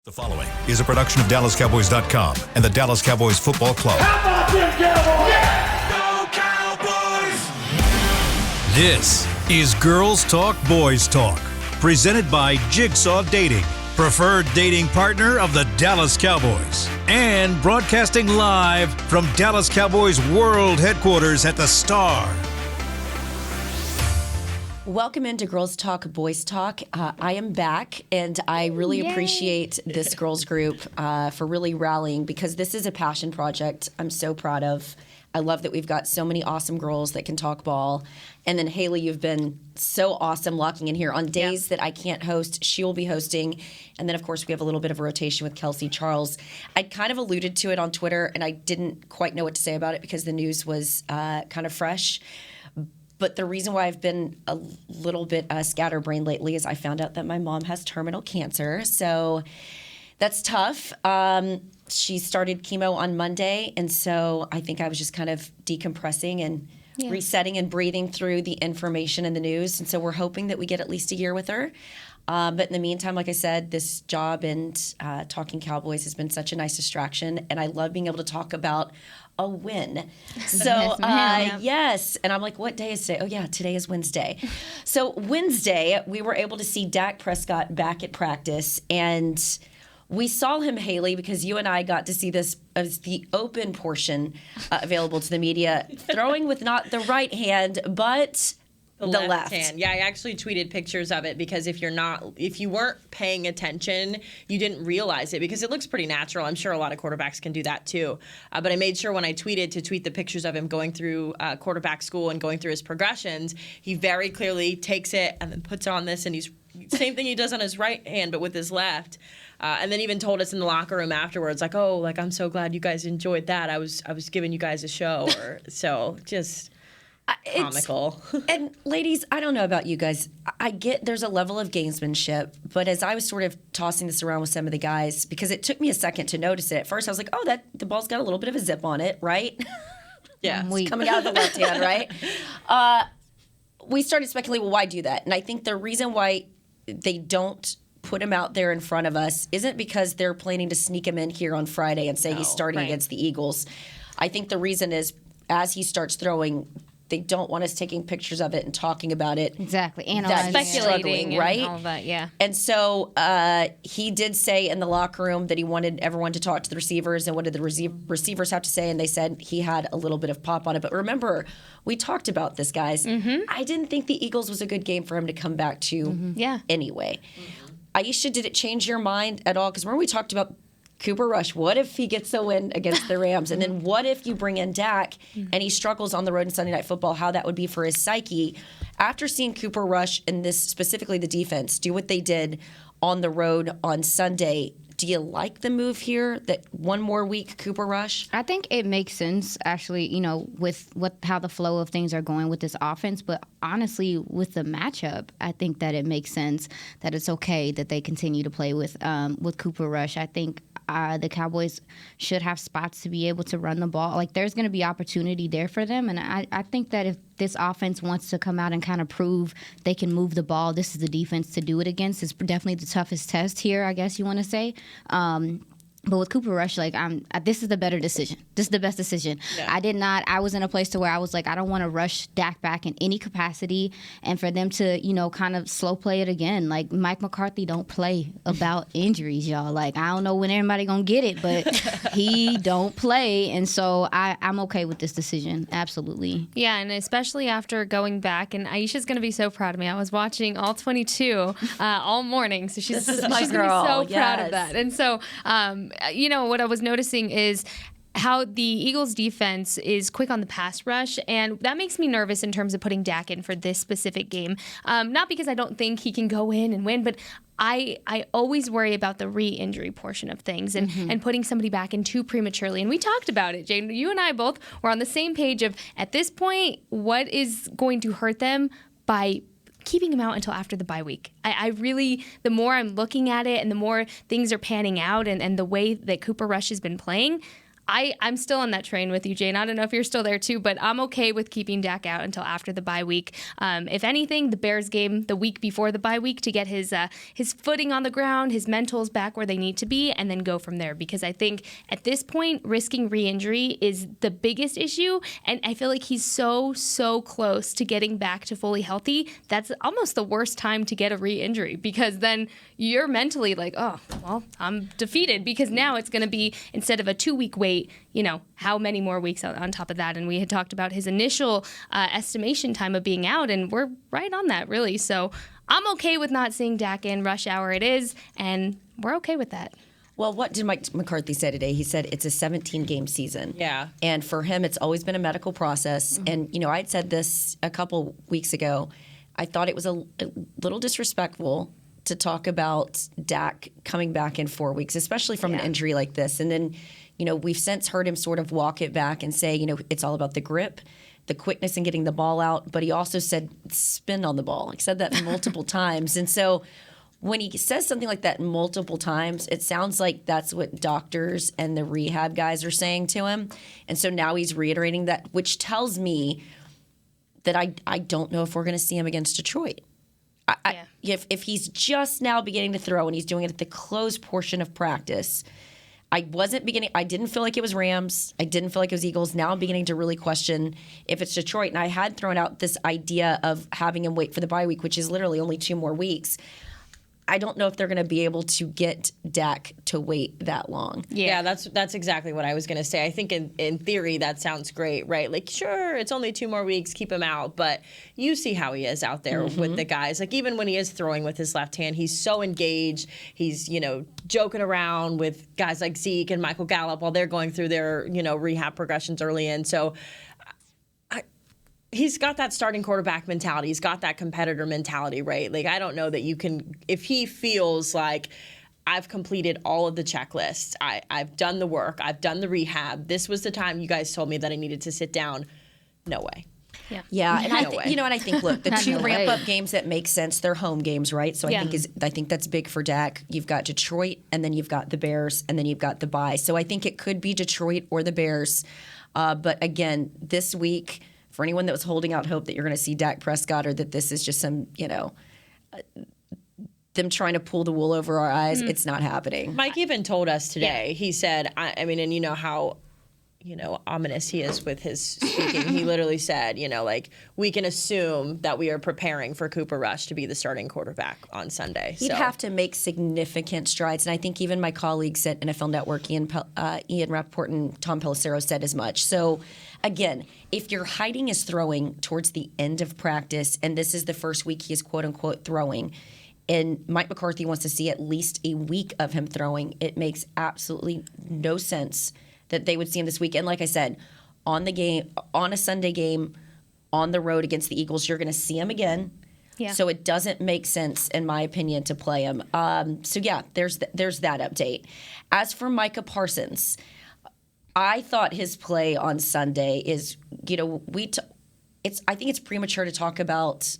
The following is a production of DallasCowboys.com and the Dallas Cowboys Football Club. How about them Cowboys? Yeah! Go Cowboys! This is Girls Talk, Boys Talk, presented by Jigsaw Dating, preferred dating partner of the Dallas Cowboys, and broadcasting live from Dallas Cowboys World Headquarters at the Star. Welcome into Girls Talk, Boys Talk. I am back, and I really appreciate this girls group for really rallying, because this is a passion project I'm so proud of. I love that we've got so many awesome girls that can talk ball. And then Haley, you've been so awesome locking in here. On days that I can't host, she will be hosting. And then, of course, we have a little bit of a rotation with Kelsey Charles. I kind of alluded to it on Twitter, and I didn't quite know what to say about it because the news was kind of fresh. But the reason why I've been a little bit scatterbrained lately is I found out that my mom has terminal cancer. So that's tough. She started chemo on Monday, and so I think I was just kind of decompressing and resetting and breathing through the information and the news. And so we're hoping that we get at least a year with her. But in the meantime, like I said, this job and talking Cowboys has been such a nice distraction, and I love being able to talk about a win. So, yes. And I'm like, what day is today? Oh, yeah, today is Wednesday. So Wednesday, we were able to see Dak Prescott back at practice, and we saw him, Haley, because you and I got to see this as the open portion available to the media, throwing with not the right hand, but the left hand. Yeah, I actually tweeted pictures of it because if you weren't paying attention, you didn't realize it because it looks pretty natural. I'm sure a lot of quarterbacks can do that too. But I made sure when I tweeted to tweet the pictures of him going through quarterback school and going through his progressions. He very clearly takes it and then puts on this, and he's same thing he does on his right hand, but with his left. And then even told us in the locker room afterwards, like, oh, like, I'm so glad you guys enjoyed that. I was giving you guys a show. Or so just comical. And ladies, I don't know about you guys. I get there's a level of gamesmanship, but as I was sort of tossing this around with some of the guys, because it took me a second to notice it. At first, I was like, oh, that the ball's got a little bit of a zip on it, right? Yeah. It's coming out of the left hand, right? We started speculating, well, why do that? And I think the reason why they don't put him out there in front of us isn't because they're planning to sneak him in here on Friday and say he's starting against the Eagles. I think the reason is as he starts throwing, they don't want us taking pictures of it and talking about it. Exactly. Speculating, right? And all of that, yeah. And so he did say in the locker room that he wanted everyone to talk to the receivers and what did the receivers have to say, and they said he had a little bit of pop on it. But remember, we talked about this, guys. Mm-hmm. I didn't think the Eagles was a good game for him to come back to anyway. Mm-hmm. Aisha, did it change your mind at all? Because remember we talked about Cooper Rush. What if he gets a win against the Rams? And then what if you bring in Dak and he struggles on the road in Sunday Night Football, how that would be for his psyche? After seeing Cooper Rush and this, specifically the defense, do what they did on the road on Sunday, do you like the move here, that one more week Cooper Rush? I think it makes sense, actually, with how the flow of things are going with this offense. But honestly, with the matchup, I think that it makes sense that it's okay that they continue to play with Cooper Rush. I think the Cowboys should have spots to be able to run the ball. Like, there's going to be opportunity there for them. And I think that if this offense wants to come out and kind of prove they can move the ball, this is the defense to do it against. It's definitely the toughest test here, I guess you want to say. But with Cooper Rush, this is the better decision. This is the best decision. Yeah. I was in a place to where I was like, I don't want to rush Dak back in any capacity, and for them to, kind of slow play it again. Like, Mike McCarthy don't play about injuries, y'all. Like, I don't know when everybody gonna get it, but he don't play, and so I'm okay with this decision. Absolutely. Yeah, and especially after going back, and Aisha's gonna be so proud of me. I was watching all 22 all morning, so she's gonna be so proud of that. And so, what I was noticing is how the Eagles defense is quick on the pass rush, and that makes me nervous in terms of putting Dak in for this specific game. Not because I don't think he can go in and win, but I always worry about the re-injury portion of things and putting somebody back in too prematurely. And we talked about it, Jane. You and I both were on the same page of, at this point, what is going to hurt them by keeping him out until after the bye week. I really, the more I'm looking at it and the more things are panning out and the way that Cooper Rush has been playing, I'm still on that train with you, Jane. I don't know if you're still there too, but I'm okay with keeping Dak out until after the bye week. If anything, the Bears game the week before the bye week to get his footing on the ground, his mentals back where they need to be, and then go from there. Because I think at this point, risking re-injury is the biggest issue, and I feel like he's so close to getting back to fully healthy. That's almost the worst time to get a re-injury, because then you're mentally like, oh, well, I'm defeated, because now it's going to be, instead of a 2-week wait, how many more weeks on top of that? And we had talked about his initial estimation time of being out, and we're right on that, really. So I'm okay with not seeing Dak in. Rush hour it is, and we're okay with that. Well, what did Mike McCarthy say today? He said it's a 17-game season. Yeah. And for him, it's always been a medical process. Mm-hmm. And, I'd said this a couple weeks ago. I thought it was a little disrespectful to talk about Dak coming back in 4 weeks, especially from an injury like this. And then, we've since heard him sort of walk it back and say, it's all about the grip, the quickness in getting the ball out. But he also said spin on the ball. He said that multiple times. And so when he says something like that multiple times, it sounds like that's what doctors and the rehab guys are saying to him. And so now he's reiterating that, which tells me that I don't know if we're going to see him against Detroit. If he's just now beginning to throw and he's doing it at the closed portion of practice, I didn't feel like it was Rams. I didn't feel like it was Eagles. Now I'm beginning to really question if it's Detroit. And I had thrown out this idea of having him wait for the bye week, which is literally only 2 more weeks. I don't know if they're going to be able to get Dak to wait that long. Yeah, that's exactly what I was going to say. I think in theory that sounds great, right? Like, sure, it's only 2 more weeks, keep him out, but you see how he is out there with the guys. Like, even when he is throwing with his left hand, he's so engaged. He's, joking around with guys like Zeke and Michael Gallup while they're going through their, rehab progressions early in. So he's got that starting quarterback mentality. He's got that competitor mentality, right? Like, I don't know that you can, if he feels like I've completed all of the checklists, I've done the work, I've done the rehab, this was the time you guys told me that I needed to sit down. No way. Yeah, and I think, look, the 2 ramp-up games that make sense, they're home games, right? So I think that's big for Dak. You've got Detroit, and then you've got the Bears, and then you've got the bye. So I think it could be Detroit or the Bears. But again, this week, for anyone that was holding out hope that you're going to see Dak Prescott or that this is just some, them trying to pull the wool over our eyes, it's not happening. Mike even told us today, he said, I mean, and you know how, ominous he is with his speaking. He literally said, we can assume that we are preparing for Cooper Rush to be the starting quarterback on Sunday. He'd have to make significant strides. And I think even my colleagues at NFL Network, Ian Rappaport and Tom Pelissero, said as much. So, again, if you're hiding his throwing towards the end of practice, and this is the first week he is quote-unquote throwing, and Mike McCarthy wants to see at least a week of him throwing, it makes absolutely no sense that they would see him this week. And like I said, on a Sunday game, on the road against the Eagles, you're going to see him again. Yeah. So it doesn't make sense, in my opinion, to play him. There's that update. As for Micah Parsons, I thought his play on Sunday is, I think it's premature to talk about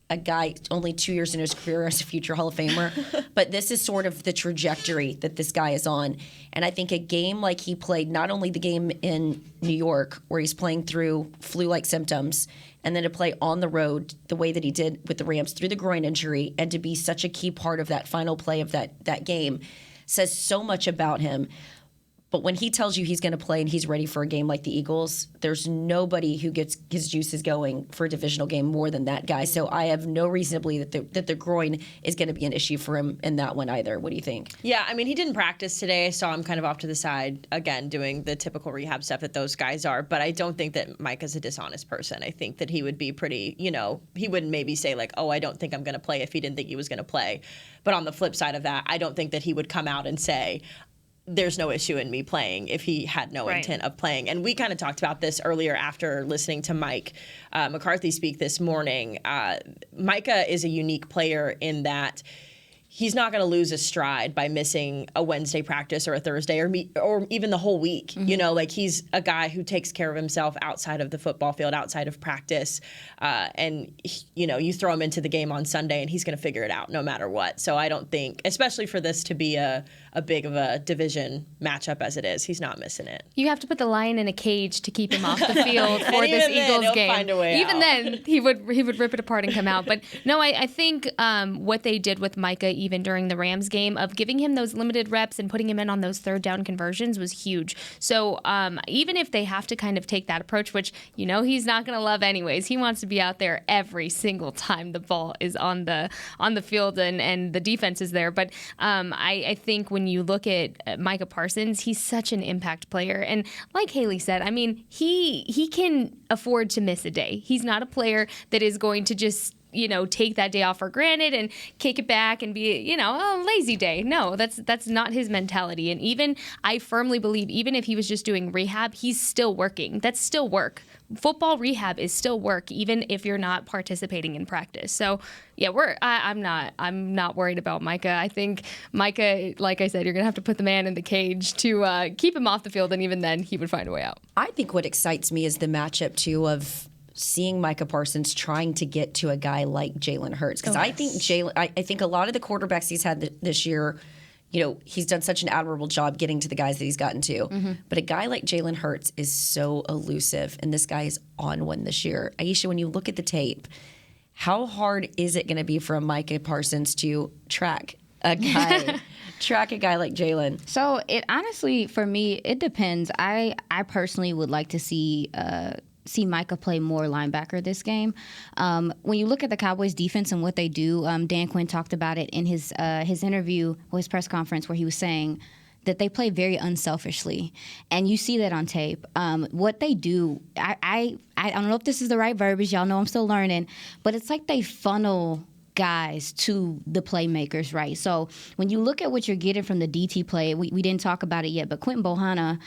a guy only 2 years into his career as a future Hall of Famer, but this is sort of the trajectory that this guy is on. And I think a game like he played, not only the game in New York where he's playing through flu-like symptoms, and then to play on the road the way that he did with the Rams through the groin injury, and to be such a key part of that final play of that game, says so much about him. But when he tells you he's going to play and he's ready for a game like the Eagles, there's nobody who gets his juices going for a divisional game more than that guy. So I have no reason to believe that the groin is going to be an issue for him in that one either. What do you think? Yeah, I mean, he didn't practice today. I saw him kind of off to the side, again, doing the typical rehab stuff that those guys are. But I don't think that Micah's a dishonest person. I think that he would be pretty, he wouldn't maybe say like, oh, I don't think I'm going to play if he didn't think he was going to play. But on the flip side of that, I don't think that he would come out and say, there's no issue in me playing if he had no intent of playing. And we kind of talked about this earlier after listening to Mike McCarthy speak this morning. Micah is a unique player in that he's not going to lose a stride by missing a Wednesday practice or a Thursday or even the whole week. Mm-hmm. He's a guy who takes care of himself outside of the football field, outside of practice. You throw him into the game on Sunday and he's going to figure it out no matter what. So I don't think, especially for this to be a big of a division matchup as it is, he's not missing it. You have to put the lion in a cage to keep him off the field for this Eagles game. Find a way even out. then, he would rip it apart and come out. But no, I think what they did with Micah, even during the Rams game, of giving him those limited reps and putting him in on those third down conversions was huge. So even if they have to kind of take that approach, which he's not going to love anyways, he wants to be out there every single time the ball is on the field and the defense is there. But I think when you look at Micah Parsons, he's such an impact player. And like Haley said, I mean, he can afford to miss a day. He's not a player that is going to just take that day off for granted and kick it back and be, a lazy day. No, that's not his mentality. And I firmly believe, even if he was just doing rehab, he's still working. That's still work. Football rehab is still work, even if you're not participating in practice. So yeah, I'm not worried about Micah. I think Micah, like I said, you're gonna have to put the man in the cage to keep him off the field, and even then, he would find a way out. I think what excites me is the matchup too of seeing Micah Parsons trying to get to a guy like Jalen Hurts, because I think I think a lot of the quarterbacks he's had this year, he's done such an admirable job getting to the guys that he's gotten to. Mm-hmm. But a guy like Jalen Hurts is so elusive, and this guy is on one this year. Aisha, when you look at the tape, how hard is it going to be for a Micah Parsons to track a guy like Jalen? So it honestly, for me, it depends. I personally would like to see Micah play more linebacker this game. When you look at the Cowboys defense and what they do, Dan Quinn talked about it in his interview or his press conference, where he was saying that they play very unselfishly, and you see that on tape. What they do, I don't know if this is the right verbiage. Y'all know I'm still learning, but it's like they funnel guys to the playmakers, right? So when you look at what you're getting from the DT play, we didn't talk about it yet, but Quentin Bohanna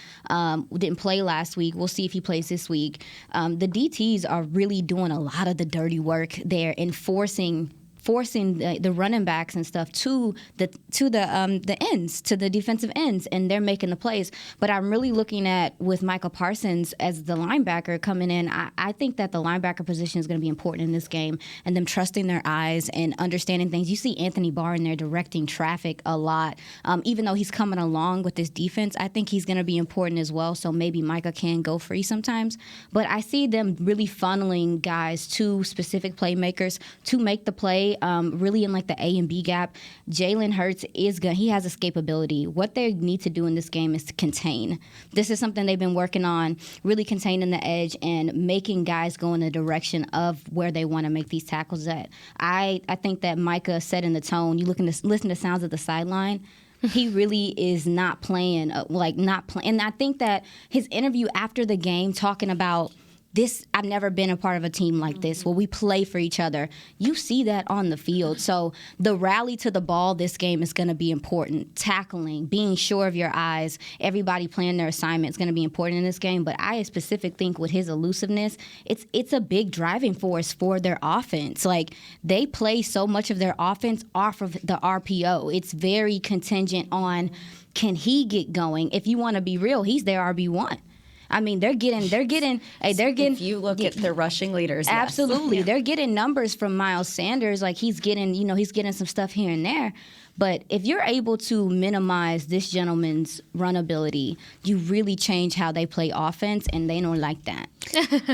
didn't play last week. We'll see if he plays this week. The DTs are really doing a lot of the dirty work there and forcing the running backs and stuff to the ends, to the defensive ends, and they're making the plays. But I'm really looking at, with Micah Parsons as the linebacker coming in, I think that the linebacker position is going to be important in this game, and them trusting their eyes and understanding things. You see Anthony Barr in there directing traffic a lot. Even though he's coming along with this defense, I think he's going to be important as well, so maybe Micah can go free sometimes. But I see them really funneling guys to specific playmakers to make the play, really in like the A and B gap. Jalen Hurts he has escapability. What they need to do in this game is to contain. This is something they've been working on, really containing the edge and making guys go in the direction of where they want to make these tackles at. I think that Micah setting the tone. You listen to sounds of the sideline. He really is not playing, And I think that his interview after the game talking about this, I've never been a part of a team like this where we play for each other. You see that on the field. So the rally to the ball this game is going to be important. Tackling, being sure of your eyes, everybody playing their assignment is going to be important in this game. But I specifically think with his elusiveness, it's a big driving force for their offense. Like, they play so much of their offense off of the RPO. It's very contingent on, can he get going? If you want to be real, he's their RB1. I mean, they're getting. If you look at the rushing leaders, absolutely, yes. They're getting numbers from Miles Sanders. Like, he's getting some stuff here and there. But if you're able to minimize this gentleman's run ability, you really change how they play offense, and they don't like that.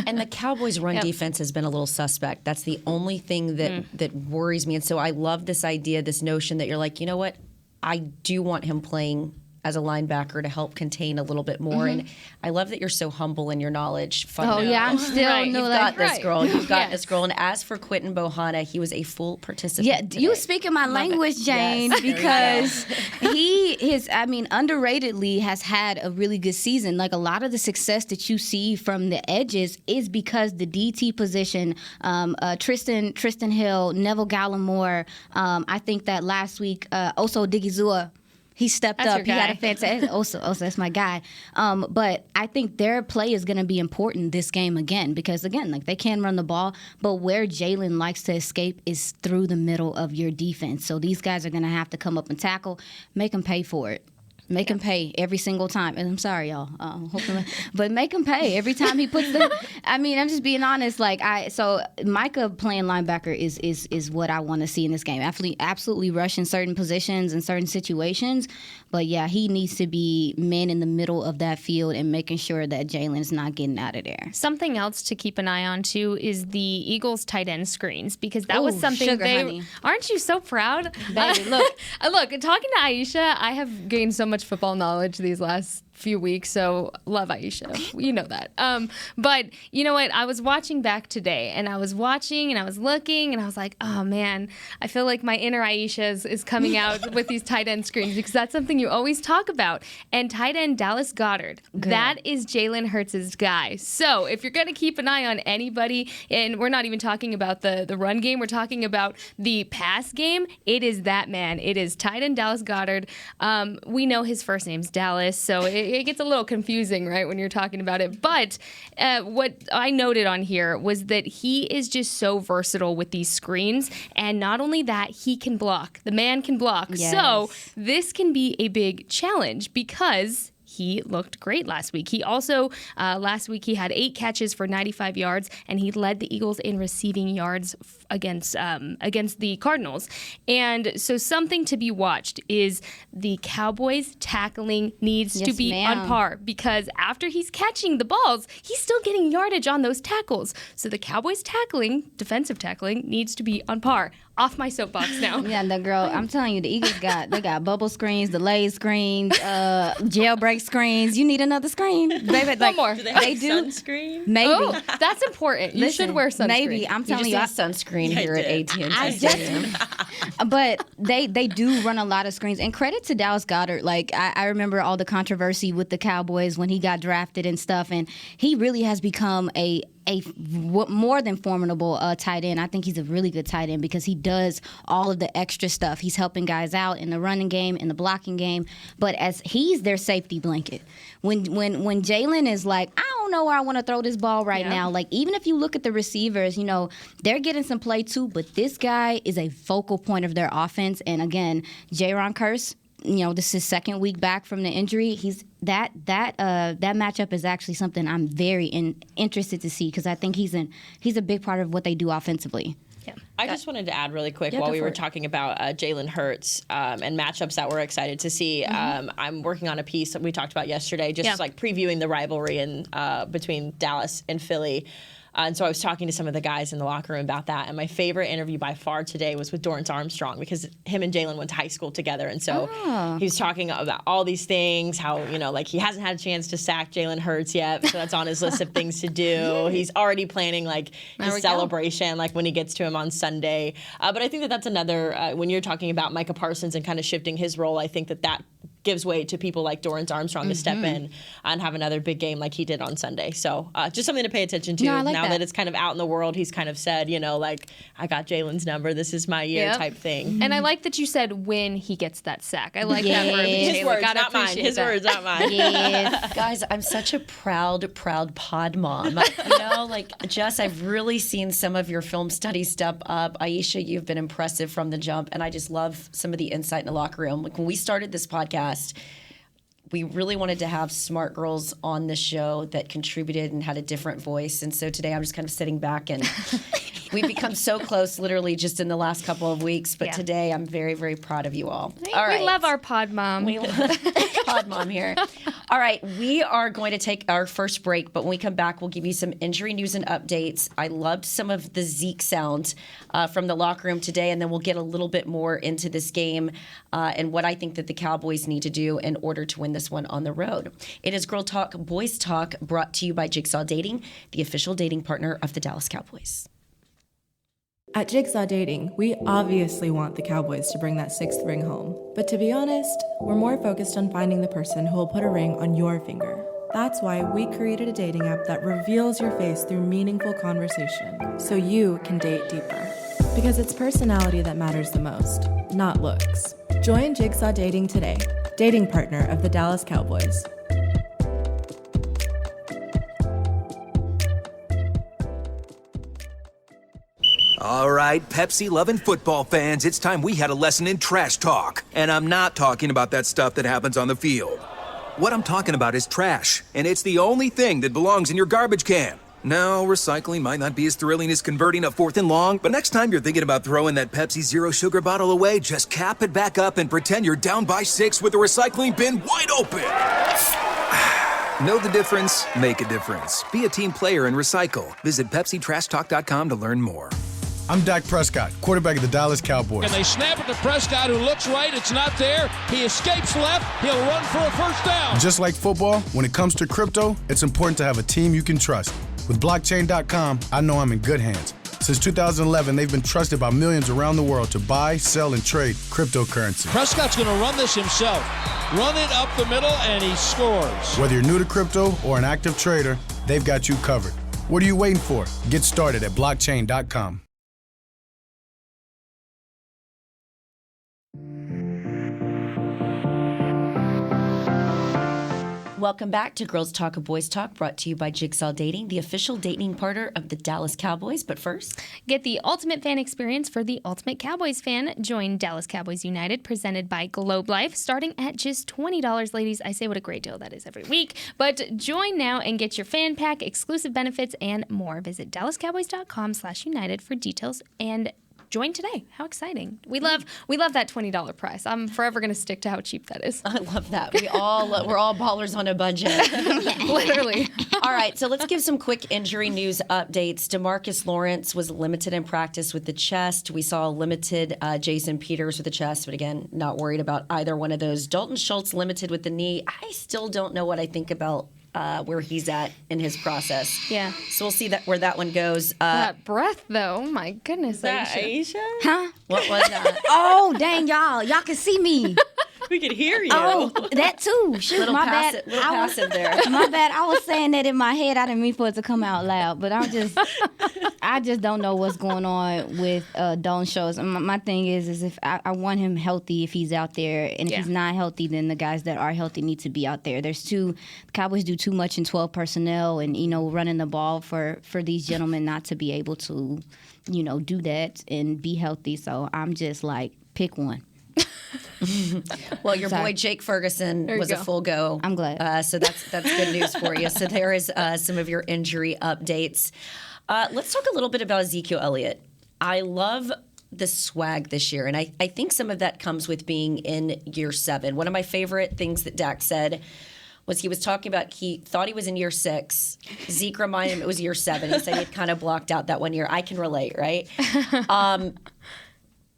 And the Cowboys' run defense has been a little suspect. That's the only thing that worries me. And so I love this idea, this notion that you're like, you know what? I do want him playing as a linebacker to help contain a little bit more. Mm-hmm. And I love that you're so humble in your knowledge. I'm still right. You've got this, girl. You've got this, girl. And as for Quentin Bohanna, he was a full participant. Yeah, today. you speaking my language, Jane, yes. because underratedly has had a really good season. Like, a lot of the success that you see from the edges is because the DT position, Tristan Hill, Neville Gallimore, I think that last week, Oso Digizua, He stepped That's up. your He had guy. a fantastic. Also, that's my guy. But I think their play is going to be important this game again because again, like they can run the ball, but where Jalen likes to escape is through the middle of your defense. So these guys are going to have to come up and tackle, make them pay for it. Make him pay every single time. And I'm sorry, y'all. But make him pay every time he puts the. I mean, I'm just being honest. So Micah playing linebacker is what I want to see in this game. Absolutely rushing certain positions and certain situations. But yeah, he needs to be man in the middle of that field and making sure that Jalen's not getting out of there. Something else to keep an eye on too is the Eagles tight end screens because that was Ooh, something sugar, honey. Aren't you so proud? Baby, look. Look, talking to Aisha, I have gained so much football knowledge these last few weeks, so love Aisha. You know that. But you know what? I was watching back today, and I was watching, and I was looking, and I was like, oh man, I feel like my inner Aisha is coming out with these tight end screens because that's something you always talk about. And tight end Dallas Goedert, that is Jalen Hurts' guy. So if you're going to keep an eye on anybody, and we're not even talking about the run game, we're talking about the pass game, it is that man. It is tight end Dallas Goedert. We know his first name's Dallas, so it gets a little confusing, right, when you're talking about it. But what I noted on here was that he is just so versatile with these screens. And not only that, he can block. The man can block. Yes. So this can be a big challenge because he looked great last week. He also, last week, he had 8 catches for 95 yards, and he led the Eagles in receiving yards against the Cardinals. And so something to be watched is the Cowboys tackling needs to be on par because after he's catching the balls, he's still getting yardage on those tackles. So the Cowboys tackling, defensive tackling, needs to be on par. Off my soapbox now. Yeah, the girl, I'm telling you, the Eagles got bubble screens, delay screens, jailbreak screens. You need another screen, baby. One more. Do they have They do. sunscreen? Maybe. Oh, that's important. You should wear sunscreen. Maybe. I'm You telling just you, need sunscreen here at AT&T I Stadium. but they do run a lot of screens. And credit to Dallas Goedert. Like I remember all the controversy with the Cowboys when he got drafted and stuff, and he really has become a more than formidable tight end. I think he's a really good tight end because he does all of the extra stuff. He's helping guys out in the running game, in the blocking game, but as he's their safety blanket. When Jalen is like, I don't know where I want to throw this ball right now. Like even if you look at the receivers, you know, they're getting some play too, but this guy is a focal point of their offense. And again, Jaron Kearse, you know, this is his second week back from the injury. He's that matchup is actually something I'm very interested to see because I think he's a big part of what they do offensively. Yeah. I just wanted to add really quick while we were talking about Jalen Hurts and matchups that we're excited to see. I'm working on a piece that we talked about yesterday, just like previewing the rivalry between Dallas and Philly. And so I was talking to some of the guys in the locker room about that. And my favorite interview by far today was with Dorrance Armstrong because him and Jalen went to high school together. And so he was talking about all these things, how, you know, like he hasn't had a chance to sack Jalen Hurts yet. So that's on his list of things to do. He's already planning like his celebration, like when he gets to him on Sunday. But I think that that's another, when you're talking about Micah Parsons and kind of shifting his role, I think that gives way to people like Dorrance Armstrong to step in and have another big game like he did on Sunday. So just something to pay attention to. Now that it's kind of out in the world, he's kind of said, you know, like, I got Jalen's number. This is my year type thing. And I like that you said when he gets that sack. I like that verbiage. His words, not mine. His words, not mine. Yes. Guys, I'm such a proud pod mom. You know, like, Jess, I've really seen some of your film studies step up. Aisha, you've been impressive from the jump, and I just love some of the insight in the locker room. Like, when we started this podcast, we really wanted to have smart girls on the show that contributed and had a different voice. And so today I'm just kind of sitting back and we've become so close literally just in the last couple of weeks. But today I'm very, very proud of you all. All right. We love our pod mom. We love pod mom here. All right. We are going to take our first break, but when we come back, we'll give you some injury news and updates. I loved some of the Zeke sound from the locker room today, and then we'll get a little bit more into this game and what I think that the Cowboys need to do in order to win this one on the road. It is Girl Talk, Boys Talk, brought to you by Jigsaw Dating, the official dating partner of the Dallas Cowboys. At Jigsaw Dating, we obviously want the Cowboys to bring that 6th ring home. But to be honest, we're more focused on finding the person who will put a ring on your finger. That's why we created a dating app that reveals your face through meaningful conversation, so you can date deeper. Because it's personality that matters the most, not looks. Join Jigsaw Dating today, dating partner of the Dallas Cowboys. All right, Pepsi-loving football fans, it's time we had a lesson in trash talk. And I'm not talking about that stuff that happens on the field. What I'm talking about is trash, and it's the only thing that belongs in your garbage can. Now, recycling might not be as thrilling as converting a 4th and long, but next time you're thinking about throwing that Pepsi Zero Sugar bottle away, just cap it back up and pretend you're down by 6 with the recycling bin wide open. Know the difference? Make a difference. Be a team player and recycle. Visit PepsiTrashTalk.com to learn more. I'm Dak Prescott, quarterback of the Dallas Cowboys. And they snap it to Prescott, who looks right. It's not there. He escapes left. He'll run for a first down. Just like football, when it comes to crypto, it's important to have a team you can trust. With blockchain.com, I know I'm in good hands. Since 2011, they've been trusted by millions around the world to buy, sell, and trade cryptocurrency. Prescott's going to run this himself. Run it up the middle, and he scores. Whether you're new to crypto or an active trader, they've got you covered. What are you waiting for? Get started at blockchain.com. Welcome back to Girls Talk, Boys Talk, brought to you by Jigsaw Dating, the official dating partner of the Dallas Cowboys. But first, get the ultimate fan experience for the ultimate Cowboys fan. Join Dallas Cowboys United, presented by Globe Life, starting at just $20. Ladies, I say what a great deal that is every week. But join now and get your fan pack, exclusive benefits, and more. Visit DallasCowboys.com/United for details and join today. How exciting. We love that $20 price. I'm forever going to stick to how cheap that is. I love that. We're all ballers on a budget. Literally. All right, so let's give some quick injury news updates. DeMarcus Lawrence was limited in practice with the chest. We saw limited Jason Peters with the chest, but again, not worried about either one of those. Dalton Schultz limited with the knee. I still don't know what I think about where he's at in his process. Yeah. So we'll see where that one goes. That breath, though. Oh, my goodness. Is that Aisha? Huh? What was that? Oh, dang, y'all can see me. We could hear you. Oh, that too. Shoot, Little my passive, bad. little passive there. My bad. I was saying that in my head. I didn't mean for it to come out loud, but I just don't know what's going on with Dalton Schultz. My thing is if I want him healthy if he's out there, and if he's not healthy, then the guys that are healthy need to be out there. The Cowboys do too much in 12 personnel, and running the ball for these gentlemen not to be able to, do that and be healthy. So I'm just like, pick one. Well, your boy Jake Ferguson was a full go. I'm glad. So that's good news for you. So there is some of your injury updates. Let's talk a little bit about Ezekiel Elliott. I love the swag this year, and I think some of that comes with being in year 7. One of my favorite things that Dak said was he was talking about he thought he was in year 6. Zeke reminded him it was year 7. He said he had kind of blocked out that one year. I can relate, right?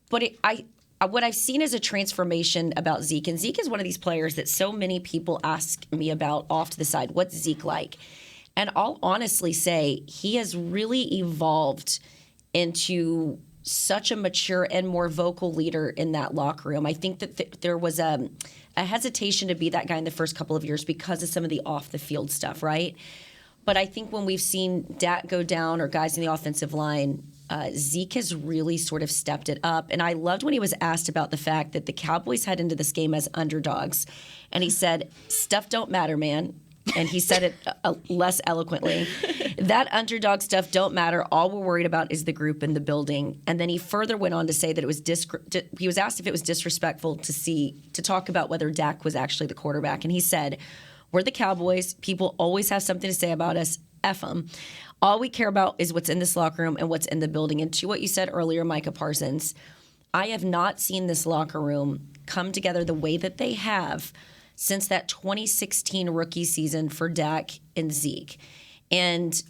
But what I've seen is a transformation about Zeke. And Zeke is one of these players that so many people ask me about off to the side. What's Zeke like? And I'll honestly say he has really evolved into such a mature and more vocal leader in that locker room. I think that there was a hesitation to be that guy in the first couple of years because of some of the off-the-field stuff, right? But I think when we've seen Dak go down or guys in the offensive line, Zeke has really sort of stepped it up. And I loved when he was asked about the fact that the Cowboys head into this game as underdogs. And he said, stuff don't matter, man. And he said it less eloquently. That underdog stuff don't matter. All we're worried about is the group in the building. And then he further went on to say that it was he was asked if it was disrespectful to talk about whether Dak was actually the quarterback. And he said, we're the Cowboys. People always have something to say about us. F them. All we care about is what's in this locker room and what's in the building. And to what you said earlier, Micah Parsons, I have not seen this locker room come together the way that they have since that 2016 rookie season for Dak and Zeke. And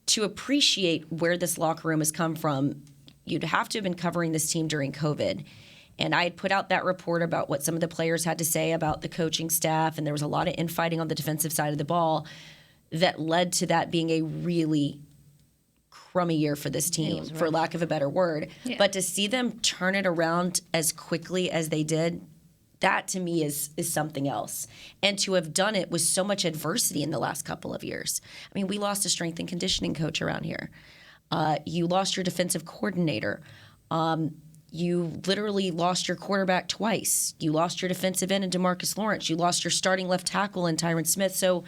to appreciate where this locker room has come from, you'd have to have been covering this team during COVID. And I had put out that report about what some of the players had to say about the coaching staff, and there was a lot of infighting on the defensive side of the ball that led to that being a really crummy year for this team, for lack of a better word. Yeah. But to see them turn it around as quickly as they did, that to me is something else. And to have done it with so much adversity in the last couple of years. I mean, we lost a strength and conditioning coach around here. You lost your defensive coordinator. You literally lost your quarterback twice. You lost your defensive end in DeMarcus Lawrence. You lost your starting left tackle in Tyron Smith. So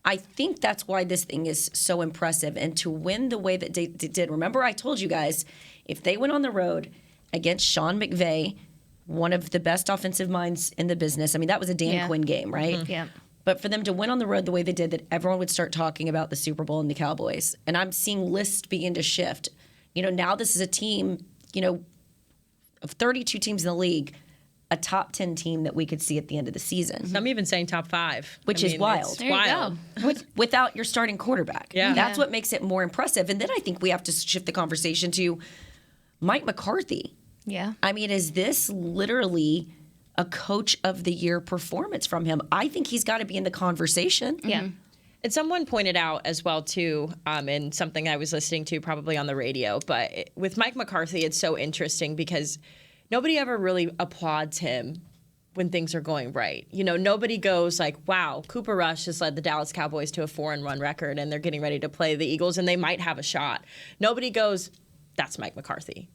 I think that's why this thing is so impressive. And to win the way that they did, remember I told you guys, if they went on the road against Sean McVay, one of the best offensive minds in the business, I mean, that was a Dan Quinn game, right? Mm-hmm. Yeah. But for them to win on the road the way they did, that everyone would start talking about the Super Bowl and the Cowboys. And I'm seeing lists begin to shift. Now this is a team, of 32 teams in the league, a top 10 team that we could see at the end of the season. Some even saying top 5. Which is wild. It's wild. Without your starting quarterback. Yeah. That's what makes it more impressive. And then I think we have to shift the conversation to Mike McCarthy. Yeah. I mean, is this literally a coach of the year performance from him? I think he's got to be in the conversation. Yeah. And someone pointed out as well, too, and something I was listening to probably on the radio, but with Mike McCarthy, it's so interesting because nobody ever really applauds him when things are going right. Nobody goes like, wow, Cooper Rush has led the Dallas Cowboys to a 4-1 record, and they're getting ready to play the Eagles, and they might have a shot. Nobody goes, that's Mike McCarthy.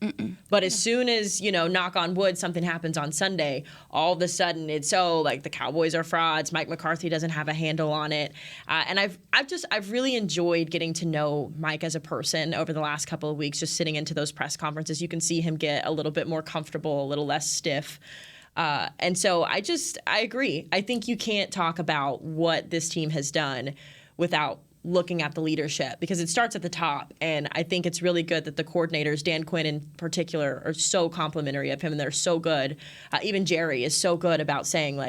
But as soon as, knock on wood, something happens on Sunday, all of a sudden it's, the Cowboys are frauds. Mike McCarthy doesn't have a handle on it. And I've really enjoyed getting to know Mike as a person over the last couple of weeks, just sitting into those press conferences. You can see him get a little bit more comfortable, a little less stiff. And so I agree. I think you can't talk about what this team has done without looking at the leadership, because it starts at the top. And I think it's really good that the coordinators, Dan Quinn in particular, are so complimentary of him, and they're so good. Even Jerry is so good about saying,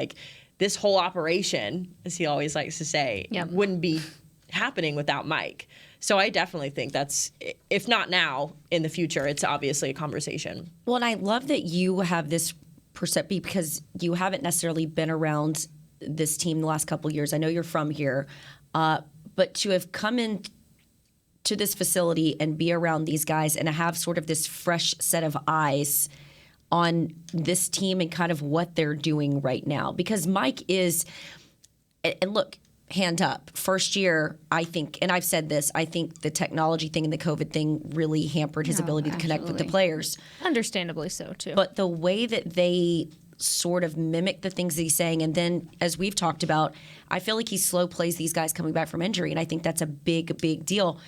this whole operation, as he always likes to say, wouldn't be happening without Mike. So I definitely think that's, if not now, in the future, it's obviously a conversation. Well, and I love that you have this perception, because you haven't necessarily been around this team the last couple of years. I know you're from here. But to have come in to this facility and be around these guys and have sort of this fresh set of eyes on this team and kind of what they're doing right now. Because Mike is, and look, hand up, first year, I think, and I've said this, I think the technology thing and the COVID thing really hampered his ability to connect with the players. Understandably so, too. But the way that they sort of mimic the things that he's saying, and then as we've talked about, I feel like he slow plays these guys coming back from injury, and I think that's a big deal.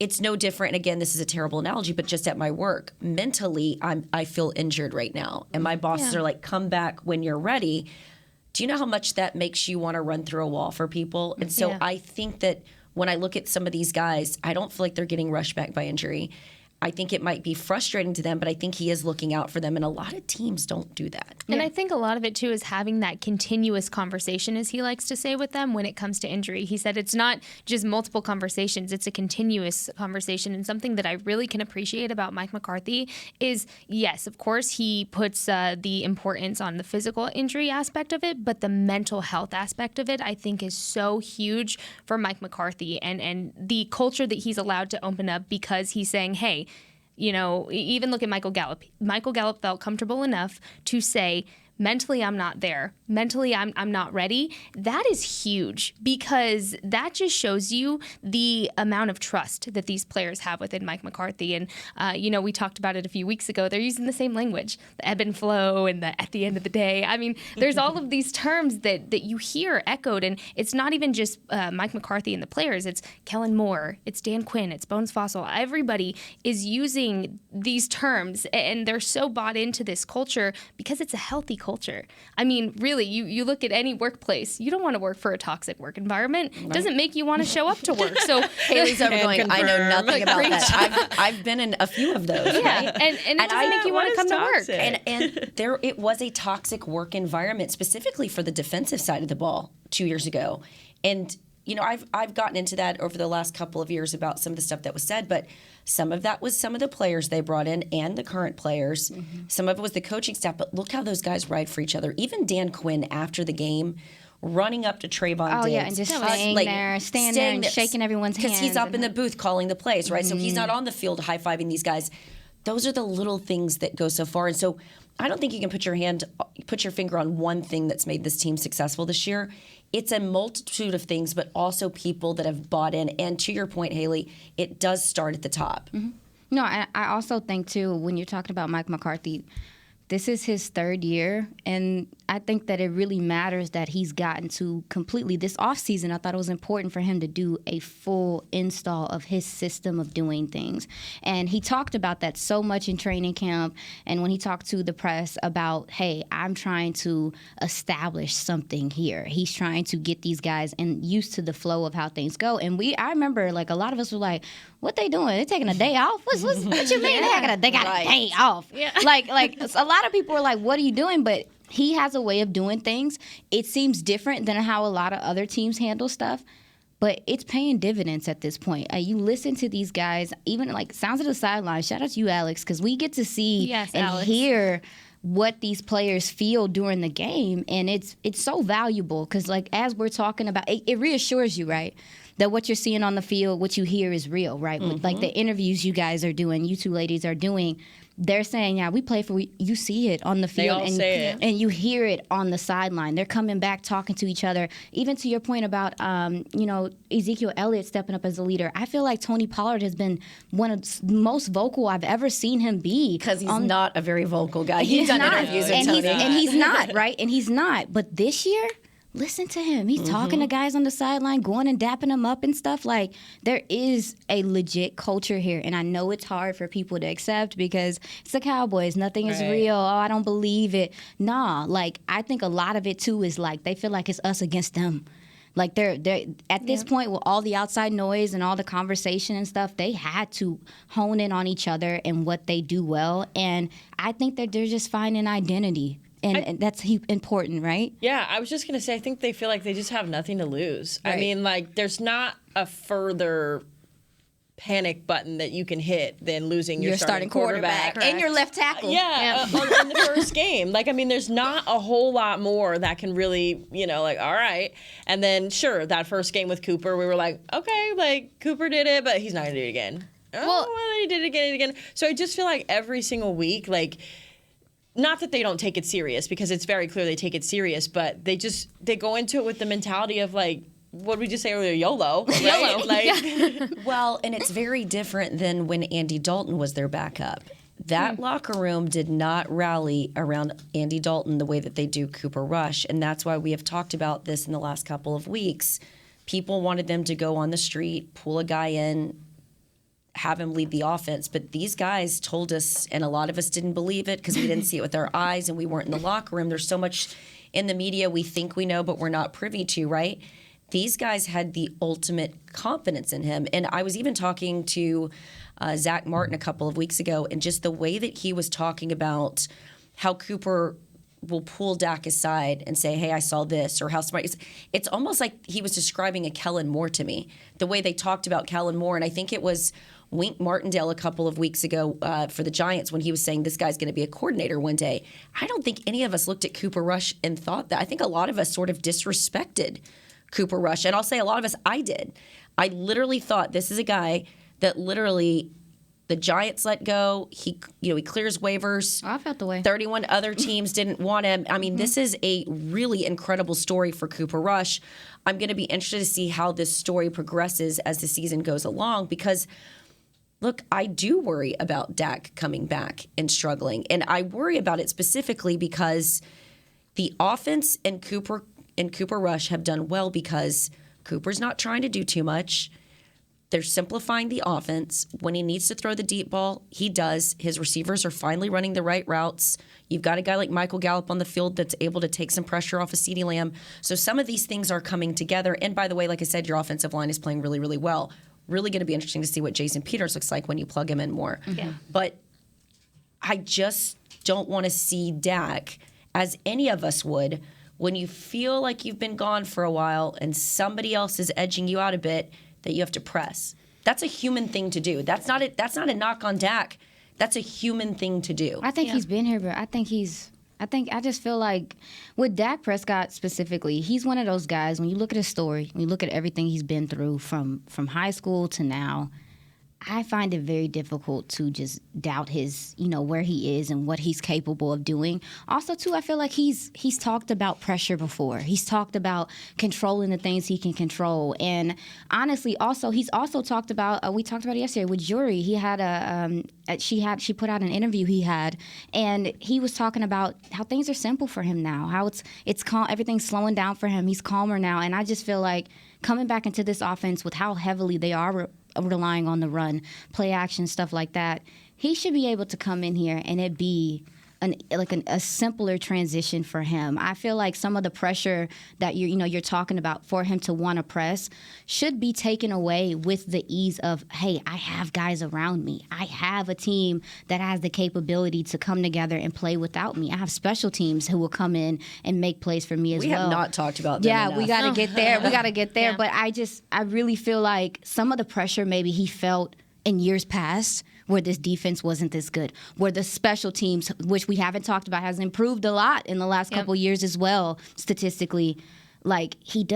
It's no different, and again, this is a terrible analogy, but just at my work, mentally, I feel injured right now, and my bosses are like, come back when you're ready. Do you know how much that makes you want to run through a wall for people? And so I think that when I look at some of these guys, I don't feel like they're getting rushed back by injury. I think it might be frustrating to them, but I think he is looking out for them, and a lot of teams don't do that. And I think a lot of it, too, is having that continuous conversation, as he likes to say with them, when it comes to injury. He said it's not just multiple conversations, it's a continuous conversation. And something that I really can appreciate about Mike McCarthy is, yes, of course, he puts the importance on the physical injury aspect of it, but the mental health aspect of it, I think, is so huge for Mike McCarthy and the culture that he's allowed to open up, because he's saying, hey, even look at Michael Gallup. Michael Gallup felt comfortable enough to say, mentally, I'm not there. Mentally, I'm not ready. That is huge, because that just shows you the amount of trust that these players have within Mike McCarthy. And, we talked about it a few weeks ago. They're using the same language, the ebb and flow and the at the end of the day. I mean, there's all of these terms that you hear echoed. And it's not even just Mike McCarthy and the players. It's Kellen Moore. It's Dan Quinn. It's Bones Fossil. Everybody is using these terms, and they're so bought into this culture because it's a healthy culture. I mean, really, you look at any workplace, you don't want to work for a toxic work environment. It doesn't make you want to show up to work. So Haley's over going, I know nothing about that. I've been in a few of those. Yeah, right? and it doesn't make you want to come toxic? to work. And it was a toxic work environment, specifically for the defensive side of the ball 2 years ago. And I've gotten into that over the last couple of years about some of the stuff that was said, but some of that was some of the players they brought in and the current players. Mm-hmm. Some of it was the coaching staff, but look how those guys ride for each other. Even Dan Quinn, after the game, running up to Trayvon Diggs. Oh, yeah, and just staying there and shaking everyone's hands. Because he's up in the booth calling the plays, right? Mm-hmm. So he's not on the field high-fiving these guys. Those are the little things that go so far. And so I don't think you can put your finger on one thing that's made this team successful this year. It's a multitude of things, but also people that have bought in. And to your point, Haley, it does start at the top. Mm-hmm. No, I also think, too, when you're talking about Mike McCarthy, this is his third year, and I think that it really matters that he's gotten to completely this offseason. I thought it was important for him to do a full install of his system of doing things. And he talked about that so much in training camp, and when he talked to the press about, hey, I'm trying to establish something here. He's trying to get these guys and used to the flow of how things go. And I remember, like, a lot of us were like, what they doing? They taking a day off? What you mean they got a day off? Yeah. Like a lot of people are like, what are you doing? But he has a way of doing things. It seems different than how a lot of other teams handle stuff, but it's paying dividends at this point. You listen to these guys, even like Sounds of the Sideline. Shout out to you, Alex, because we get to see hear what these players feel during the game, and it's so valuable because, like, as we're talking about, it reassures you, right? That what you're seeing on the field, what you hear is real, right? With, like, the interviews you guys are doing, you two ladies are doing, they're saying, yeah, we play for, you see it on the field. They all say it. And you hear it on the sideline. They're coming back, talking to each other. Even to your point about, Ezekiel Elliott stepping up as a leader. I feel like Tony Pollard has been one of the most vocal I've ever seen him be. Because he's not a very vocal guy. He's done interviews with Tony. And he's not, right? And he's not. But this year, listen to him. He's talking to guys on the sideline, going and dapping them up and stuff. Like, there is a legit culture here. And I know it's hard for people to accept because it's the Cowboys. Nothing is real. Oh, I don't believe it. Nah, like, I think a lot of it, too, is like they feel like it's us against them. Like, they're at this point with all the outside noise and all the conversation and stuff, they had to hone in on each other and what they do well. And I think that they're just finding identity. And that's important, right? Yeah, I was just going to say, I think they feel like they just have nothing to lose. Right. I mean, like, there's not a further panic button that you can hit than losing your starting quarterback. And your left tackle. Yeah, on the first game. Like, I mean, there's not a whole lot more that can really, like, all right. And then, sure, that first game with Cooper, we were like, okay, like, Cooper did it, but he's not going to do it again. Well, he did it again. So I just feel like every single week, like, not that they don't take it serious, because it's very clear they take it serious, but they go into it with the mentality of, like, what did we just say earlier? YOLO. Right? YOLO. Like, well, and it's very different than when Andy Dalton was their backup. That locker room did not rally around Andy Dalton the way that they do Cooper Rush, and that's why we have talked about this in the last couple of weeks. People wanted them to go on the street, pull a guy in, have him lead the offense. But these guys told us, and a lot of us didn't believe it because we didn't see it with our eyes and we weren't in the locker room. There's so much in the media we think we know, but we're not privy to, right? These guys had the ultimate confidence in him. And I was even talking to Zach Martin a couple of weeks ago, and just the way that he was talking about how Cooper will pull Dak aside and say, hey, I saw this, or how smart. It's almost like he was describing a Kellen Moore to me, the way they talked about Kellen Moore. And I think it was Wink Martindale a couple of weeks ago for the Giants when he was saying this guy's going to be a coordinator one day. I don't think any of us looked at Cooper Rush and thought that. I think a lot of us sort of disrespected Cooper Rush. And I'll say a lot of us, I did. I literally thought this is a guy that literally the Giants let go. He clears waivers. I felt the way. 31 other teams didn't want him. I mean, this is a really incredible story for Cooper Rush. I'm going to be interested to see how this story progresses as the season goes along because, look, I do worry about Dak coming back and struggling. And I worry about it specifically because the offense and Cooper Rush have done well because Cooper's not trying to do too much. They're simplifying the offense. When he needs to throw the deep ball, he does. His receivers are finally running the right routes. You've got a guy like Michael Gallup on the field that's able to take some pressure off of CeeDee Lamb. So some of these things are coming together. And by the way, like I said, your offensive line is playing really, really well. Really going to be interesting to see what Jason Peters looks like when you plug him in more. Yeah. But I just don't want to see Dak, as any of us would, when you feel like you've been gone for a while and somebody else is edging you out a bit, that you have to press. That's a human thing to do. That's not a knock on Dak. That's a human thing to do. I think he's been here, but I just feel like with Dak Prescott specifically, he's one of those guys, when you look at his story, when you look at everything he's been through from high school to now, I find it very difficult to just doubt his, where he is and what he's capable of doing. Also, too, I feel like he's talked about pressure before. He's talked about controlling the things he can control. And honestly, also, he's also talked about, we talked about it yesterday with Jury. He had she put out an interview he had, and he was talking about how things are simple for him now, how it's calm, everything's slowing down for him. He's calmer now. And I just feel like coming back into this offense with how heavily they are relying on the run, play action, stuff like that, he should be able to come in here and it be a simpler transition for him. I feel like some of the pressure that you're talking about for him to want to press should be taken away with the ease of, hey, I have guys around me. I have a team that has the capability to come together and play without me. I have special teams who will come in and make plays for me as well. We have not talked about that. Yeah, we got to get there. We got to get there. Yeah. But I really feel like some of the pressure maybe he felt in years past where this defense wasn't this good, where the special teams, which we haven't talked about, has improved a lot in the last couple years as well, statistically. Like, he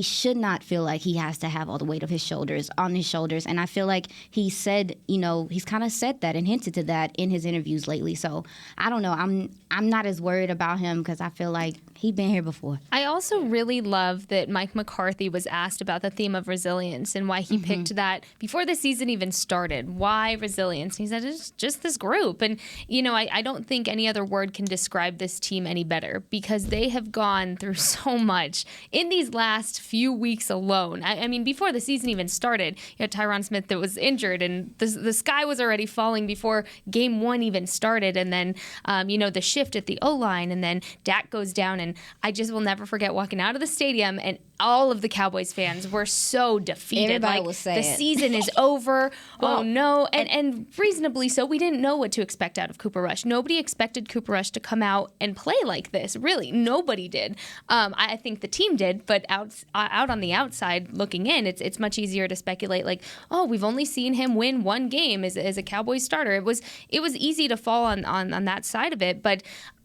should not feel like he has to have all the weight of his shoulders on his shoulders. And I feel like he said, he's kind of said that and hinted to that in his interviews lately. So I don't know. I'm not as worried about him because I feel like he's been here before. I also really love that Mike McCarthy was asked about the theme of resilience and why he picked that before the season even started. Why resilience? He said it's just this group. And, I don't think any other word can describe this team any better because they have gone through so much in these last few weeks alone. I mean, before the season even started, you had Tyron Smith that was injured and the sky was already falling before game one even started. And then, the shift at the O-line, and then Dak goes down. And I just will never forget walking out of the stadium and all of the Cowboys fans were so defeated. Everybody was saying, the season is over. Oh no. And reasonably so. We didn't know what to expect out of Cooper Rush. Nobody expected Cooper Rush to come out and play like this. Really, nobody did. I think the team did, but out on the outside looking in, it's much easier to speculate like, oh, we've only seen him win one game as a Cowboys starter. It was easy to fall on that side of it, but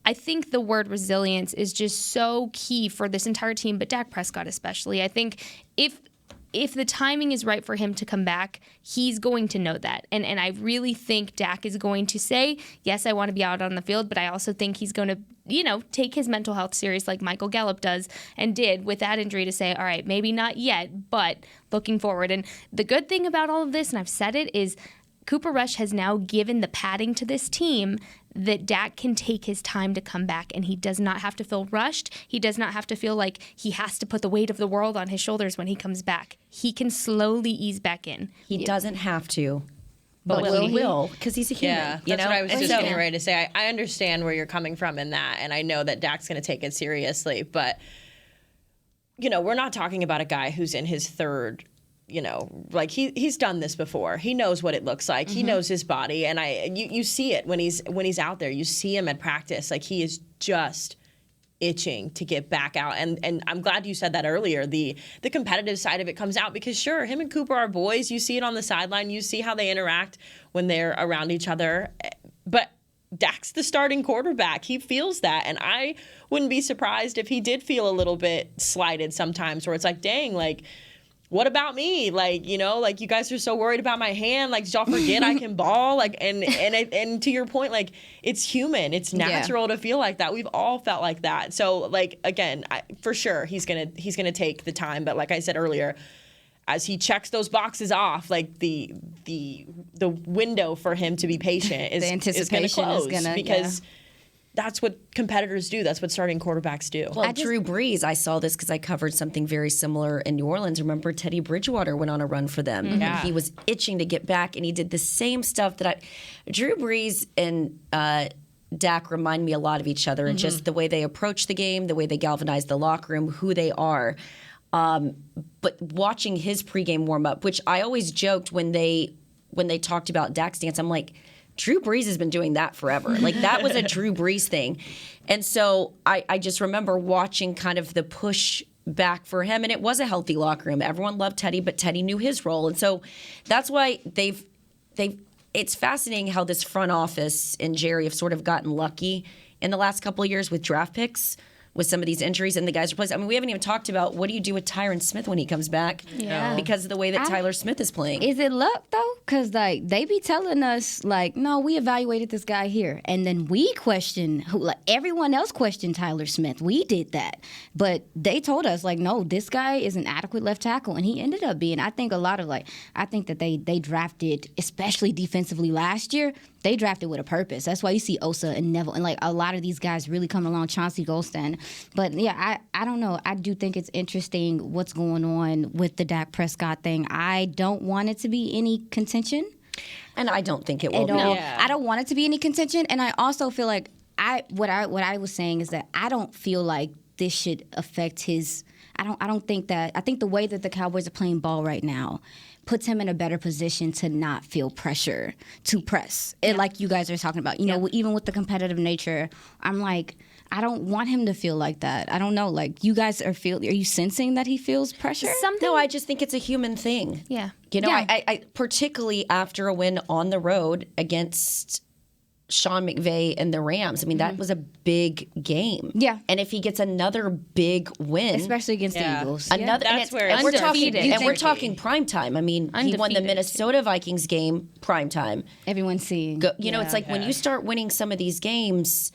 I think the word resilience is just so key for this entire team, but Dak Prescott especially. I think if the timing is right for him to come back, he's going to know that. And I really think Dak is going to say, yes, I want to be out on the field, but I also think he's going to, take his mental health serious like Michael Gallup does and did with that injury to say, all right, maybe not yet, but looking forward. And the good thing about all of this, and I've said it, is Cooper Rush has now given the padding to this team that Dak can take his time to come back, and he does not have to feel rushed. He does not have to feel like he has to put the weight of the world on his shoulders when he comes back. He can slowly ease back in. He doesn't have to, but he will because he's a human. Yeah, that's what I was just getting ready to say. I understand where you're coming from in that, and I know that Dak's going to take it seriously, but, we're not talking about a guy who's in his third he's done this before. He knows what it looks like. He knows his body, and you see it when he's out there. You see him at practice, like he is just itching to get back out. And I'm glad you said that earlier. The competitive side of it comes out because sure, him and Cooper are boys. You see it on the sideline. You see how they interact when they're around each other. But Dak's the starting quarterback. He feels that, and I wouldn't be surprised if he did feel a little bit slighted sometimes, where it's like, dang, like, what about me? Like, you guys are so worried about my hand. Like, did y'all forget I can ball? Like, and to your point, like, it's human. It's natural to feel like that. We've all felt like that. So, like, again, for sure, he's gonna take the time. But like I said earlier, as he checks those boxes off, like the window for him to be patient is going to close because. That's what competitors do. That's what starting quarterbacks do. Well, Drew Brees, I saw this because I covered something very similar in New Orleans. Remember, Teddy Bridgewater went on a run for them. Yeah. He was itching to get back, and he did the same stuff Drew Brees and Dak remind me a lot of each other, and just the way they approach the game, the way they galvanize the locker room, who they are. But watching his pregame warm-up, which I always joked when they talked about Dak's dance, I'm like, Drew Brees has been doing that forever. Like, that was a Drew Brees thing. And so I just remember watching kind of the push back for him, and it was a healthy locker room. Everyone loved Teddy, but Teddy knew his role. And so that's why it's fascinating how this front office and Jerry have sort of gotten lucky in the last couple of years with draft picks, with some of these injuries and the guys are playing. I mean, we haven't even talked about what do you do with Tyron Smith when he comes back because of the way that Tyler Smith is playing. Is it luck, though? Because, like, they be telling us, like, no, we evaluated this guy here. And then we question who, like, everyone else questioned Tyler Smith. We did that. But they told us, like, no, this guy is an adequate left tackle. And he ended up being, I think that they drafted, especially defensively last year, they drafted with a purpose. That's why you see Osa and Neville and, like, a lot of these guys really coming along, Chauncey Golston. But, yeah, I don't know. I do think it's interesting what's going on with the Dak Prescott thing. I don't want it to be any contention. And I don't think it will be. I don't want it to be any contention. And I also feel like what I was saying is that I don't feel like this should affect his – I don't think that – I think the way that the Cowboys are playing ball right now – puts him in a better position to not feel pressure to press. It, like you guys are talking about. You know, even with the competitive nature, I'm like, I don't want him to feel like that. I don't know. Like, you guys are you sensing that he feels pressure? No, I just think it's a human thing. Yeah. You know, I particularly after a win on the road against Sean McVay and the Rams. I mean, that was a big game. Yeah. And if he gets another big win, especially against the Eagles, we're talking prime time. I mean, he won the Minnesota Vikings game prime time. Everyone's seeing. You know, it's like when you start winning some of these games,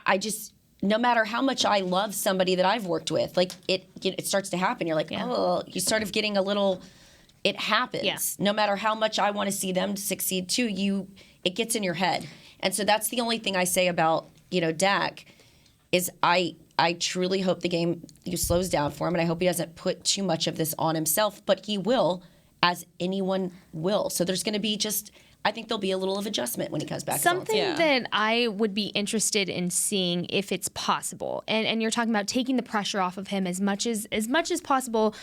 I just, no matter how much I love somebody that I've worked with, like it starts to happen. You're like, oh, you sort of getting a little. It happens. Yeah. No matter how much I want to see them succeed too, it gets in your head. And so that's the only thing I say about, you know, Dak is I truly hope the game slows down for him, and I hope he doesn't put too much of this on himself, but he will, as anyone will. So there's going to be I think there'll be a little of adjustment when he comes back. Something that I would be interested in seeing if it's possible, and you're talking about taking the pressure off of him as much as possible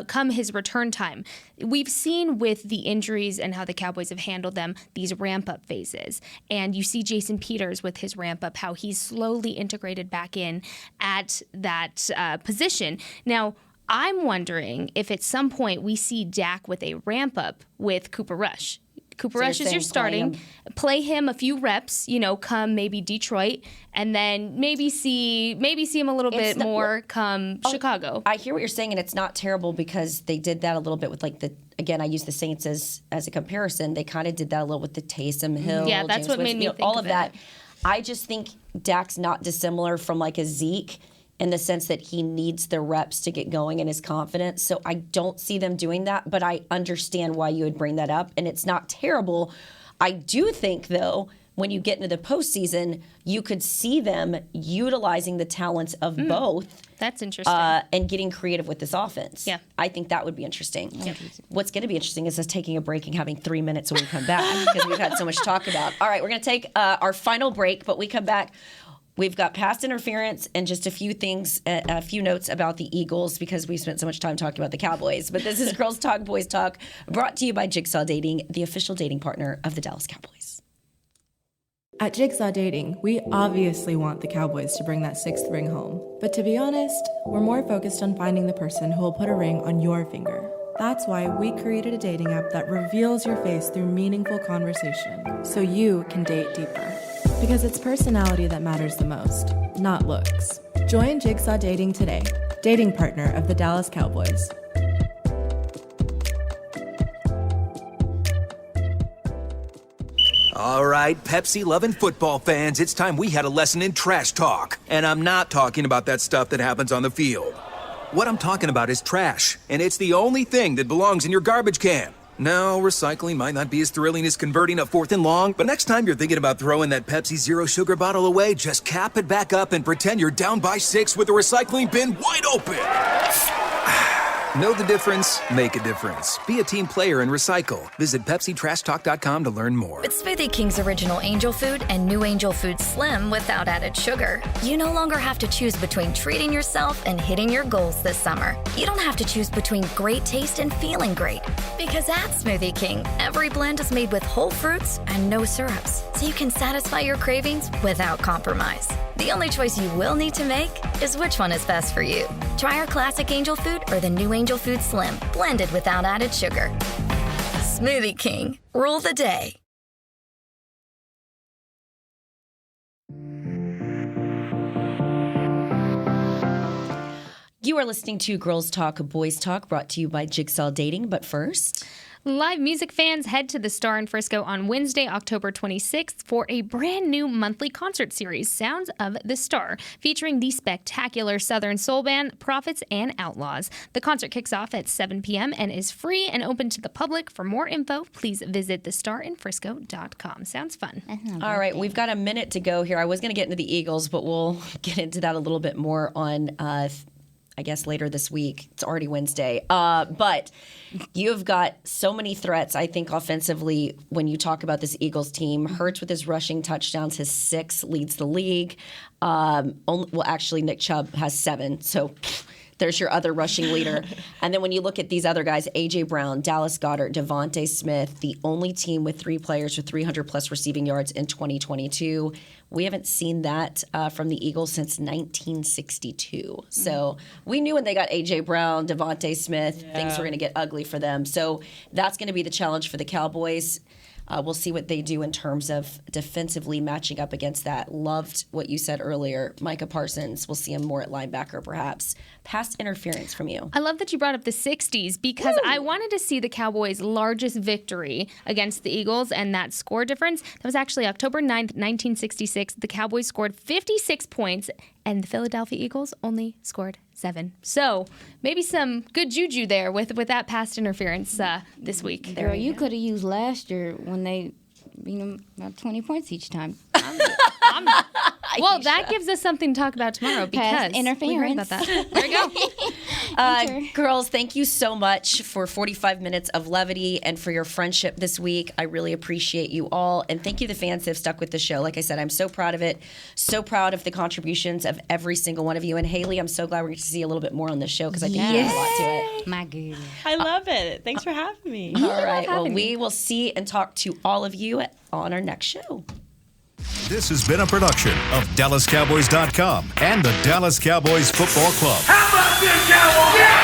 come his return time. We've seen with the injuries and how the Cowboys have handled them, these ramp-up phases. And you see Jason Peters with his ramp-up, how he's slowly integrated back in at that position. Now, I'm wondering if at some point we see Dak with a ramp-up with Cooper Rush. Cooper Rush is your starting. Play him a few reps, you know, come maybe Detroit, and then maybe see him a little bit more come Chicago. I hear what you're saying, and it's not terrible because they did that a little bit with again, I use the Saints as a comparison. They kind of did that a little with the Taysom Hill. Yeah, that's James what Winston, made me think all of that. I just think Dak's not dissimilar from like a Zeke in the sense that he needs the reps to get going in his confidence. So I don't see them doing that, but I understand why you would bring that up, and it's not terrible. I do think, though, when you get into the postseason, you could see them utilizing the talents of both. That's interesting. And getting creative with this offense. Yeah. I think that would be interesting. Yep. What's going to be interesting is us taking a break and having 3 minutes when we come back because we've had so much to talk about. All right, we're going to take our final break, but we come back. We've got past interference and just a few things, a few notes about the Eagles because we spent so much time talking about the Cowboys. But this is Girls Talk, Boys Talk, brought to you by Jigsaw Dating, the official dating partner of the Dallas Cowboys. At Jigsaw Dating, we obviously want the Cowboys to bring that 6th ring home. But to be honest, we're more focused on finding the person who will put a ring on your finger. That's why we created a dating app that reveals your face through meaningful conversation, so you can date deeper. Because it's personality that matters the most, not looks. Join Jigsaw Dating today, dating partner of the Dallas Cowboys. All right, Pepsi-loving football fans, it's time we had a lesson in trash talk. And I'm not talking about that stuff that happens on the field. What I'm talking about is trash, and it's the only thing that belongs in your garbage can. Now, recycling might not be as thrilling as converting a 4th and long, but next time you're thinking about throwing that Pepsi Zero Sugar bottle away, just cap it back up and pretend you're down by 6 with the recycling bin wide open. Know the difference? Make a difference. Be a team player and recycle. Visit PepsiTrashTalk.com to learn more. With Smoothie King's original Angel Food and new Angel Food Slim without added sugar, you no longer have to choose between treating yourself and hitting your goals this summer. You don't have to choose between great taste and feeling great. Because at Smoothie King, every blend is made with whole fruits and no syrups, so you can satisfy your cravings without compromise. The only choice you will need to make is which one is best for you. Try our classic Angel Food or the new Angel Food Slim, blended without added sugar. Smoothie King, rule the day. You are listening to Girls Talk, Boys Talk, brought to you by Jigsaw Dating. But first, live music fans, head to the Star in Frisco on Wednesday, October 26th for a brand new monthly concert series, Sounds of the Star, featuring the spectacular Southern soul band Prophets and Outlaws. The concert kicks off at 7 p.m. and is free and open to the public. For more info, please visit thestarinfrisco.com. Sounds fun. All right, we've got a minute to go here. I was going to get into the Eagles, but we'll get into that a little bit more on I guess later this week. It's already Wednesday. But you've got so many threats, I think, offensively when you talk about this Eagles team. Hurts with his rushing touchdowns, his 6 leads the league. Actually, Nick Chubb has 7, so there's your other rushing leader. And then when you look at these other guys, A.J. Brown, Dallas Goedert, Devontae Smith, the only team with 3 players with 300-plus receiving yards in 2022. We haven't seen that from the Eagles since 1962. So we knew when they got A.J. Brown, Devontae Smith, things were going to get ugly for them. So that's going to be the challenge for the Cowboys. We'll see what they do in terms of defensively matching up against that. Loved what you said earlier. Micah Parsons, we'll see him more at linebacker perhaps. Past interference from you. I love that you brought up the 60s because I wanted to see the Cowboys' largest victory against the Eagles and that score difference. That was actually October 9th, 1966. The Cowboys scored 56 points and the Philadelphia Eagles only scored 7. So maybe some good juju there with that past interference this week. Girl, you could have used last year when they beat them about 20 points each time. Well, that gives us something to talk about tomorrow because past interference. We heard about that. There we go. Girls, thank you so much for 45 minutes of levity and for your friendship this week. I really appreciate you all. And thank you, the fans that have stuck with the show. Like I said, I'm so proud of it. So proud of the contributions of every single one of you. And Haley, I'm so glad we're going to see a little bit more on this show because I think you have a lot to it. My girl. I love it. Thanks for having me. All right. Well, we will see and talk to all of you on our next show. This has been a production of DallasCowboys.com and the Dallas Cowboys Football Club. How about this, Cowboys? Yeah!